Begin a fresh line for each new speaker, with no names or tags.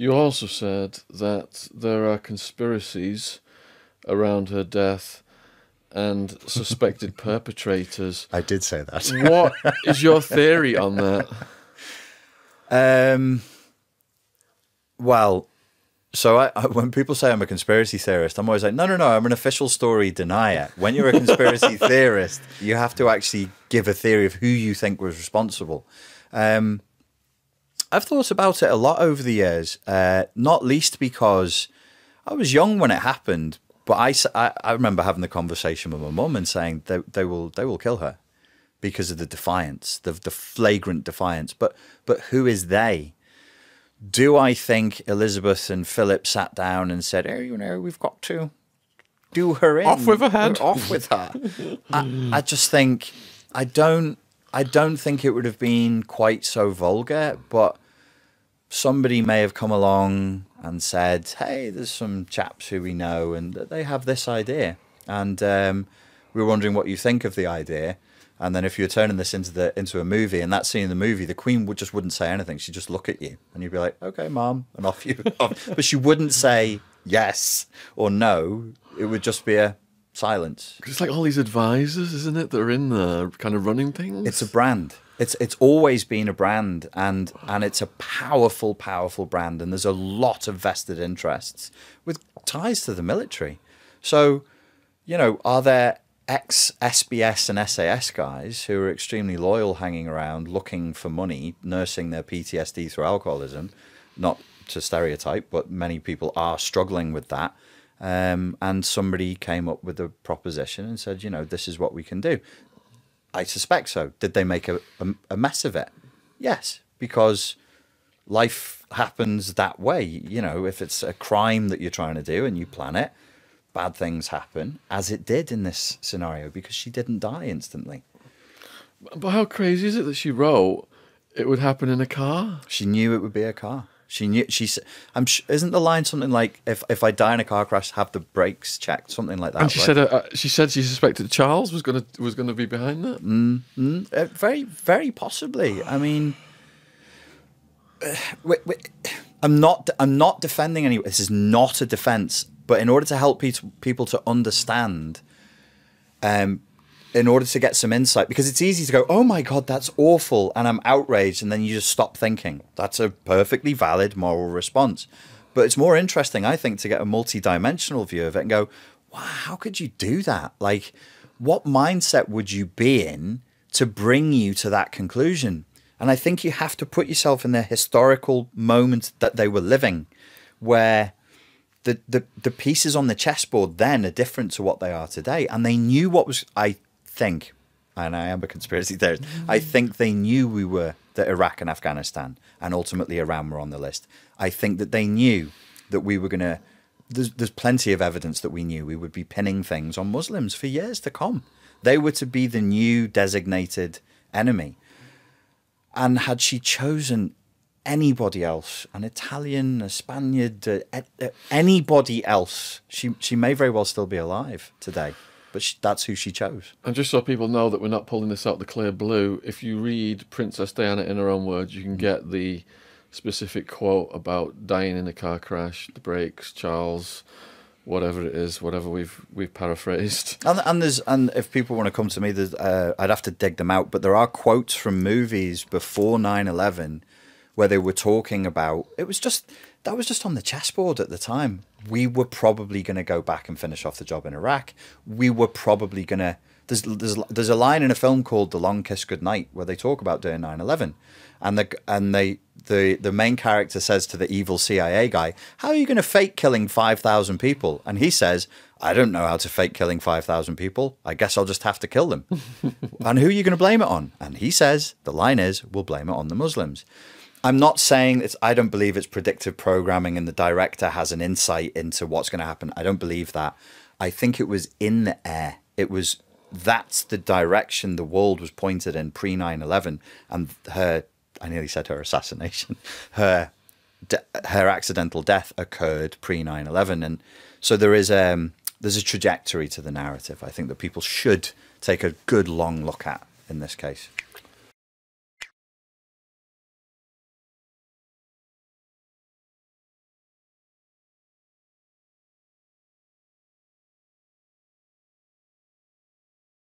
You also said that there are conspiracies around her death and suspected perpetrators.
I did say that.
What is your theory on that?
Well, so when people say I'm a conspiracy theorist, I'm always like, no, I'm an official story denier. When you're a conspiracy theorist, you have to actually give a theory of who you think was responsible. I've thought about it a lot over the years, not least because I was young when it happened, but I remember having the conversation with my mum and saying they will kill her because of the defiance, the flagrant defiance. But who is they? Do I think Elizabeth and Philip sat down and said, "Oh, we've got to do her in,
Off with her head,
off with her"? I just think I don't think it would have been quite so vulgar, but somebody may have come along and said, "Hey, there's some chaps who we know, and they have this idea, and we're wondering what you think of the idea." And then if you're turning this into a movie, and that scene in the movie, the Queen wouldn't say anything. She'd just look at you, and you'd be like, "Okay, Mom," and off you. But she wouldn't say yes or no. It would just be a silence.
It's like all these advisors, isn't it? That are in there, kind of running things.
It's a brand. It's always been a brand, and it's a powerful, powerful brand. And there's a lot of vested interests with ties to the military. So, are there ex-SBS and SAS guys who are extremely loyal, hanging around, looking for money, nursing their PTSD through alcoholism? Not to stereotype, but many people are struggling with that. And somebody came up with a proposition and said, this is what we can do. I suspect so. Did they make a mess of it? Yes, because life happens that way. If it's a crime that you're trying to do and you plan it, bad things happen, as it did in this scenario, because she didn't die instantly.
But how crazy is it that she wrote it would happen in a car?
She knew it would be a car. She knew. Isn't the line something like, "If I die in a car crash, have the brakes checked," something like that?
And she said she suspected Charles was gonna be behind that.
Very, very possibly. I mean, I'm not defending anyone. This is not a defense. But in order to help people to understand, in order to get some insight, because it's easy to go, "Oh my God, that's awful," and I'm outraged, and then you just stop thinking. That's a perfectly valid moral response. But it's more interesting, I think, to get a multi-dimensional view of it and go, "Wow, how could you do that? Like, what mindset would you be in to bring you to that conclusion?" And I think you have to put yourself in the historical moment that they were living, where the pieces on the chessboard then are different to what they are today. And they knew what was, I think, and I am a conspiracy theorist, I think they knew that Iraq and Afghanistan and ultimately Iran were on the list. I think that they knew that we were going to, there's plenty of evidence that we knew we would be pinning things on Muslims for years to come. They were to be the new designated enemy. And had she chosen anybody else, an Italian, a Spaniard, anybody else, she may very well still be alive today. But that's who she chose.
And just so people know that we're not pulling this out the clear blue, if you read Princess Diana in her own words, you can get the specific quote about dying in a car crash, the brakes, Charles, whatever it is, whatever we've paraphrased.
And if people want to come to me, I'd have to dig them out. But there are quotes from movies before 9/11 where they were talking about, that was just on the chessboard at the time. We were probably going to go back and finish off the job in Iraq. We were probably going to... There's a line in a film called The Long Kiss Goodnight where they talk about doing 9/11. And the main character says to the evil CIA guy, "How are you going to fake killing 5,000 people?" And he says, "I don't know how to fake killing 5,000 people. I guess I'll just have to kill them." "And who are you going to blame it on?" And he says, the line is, "We'll blame it on the Muslims." I'm not saying I don't believe it's predictive programming and the director has an insight into what's going to happen. I don't believe that. I think it was in the air. That's the direction the world was pointed in pre 9/11, and I nearly said her assassination, her accidental death occurred pre 9/11. And so there's a trajectory to the narrative I think that people should take a good long look at in this case.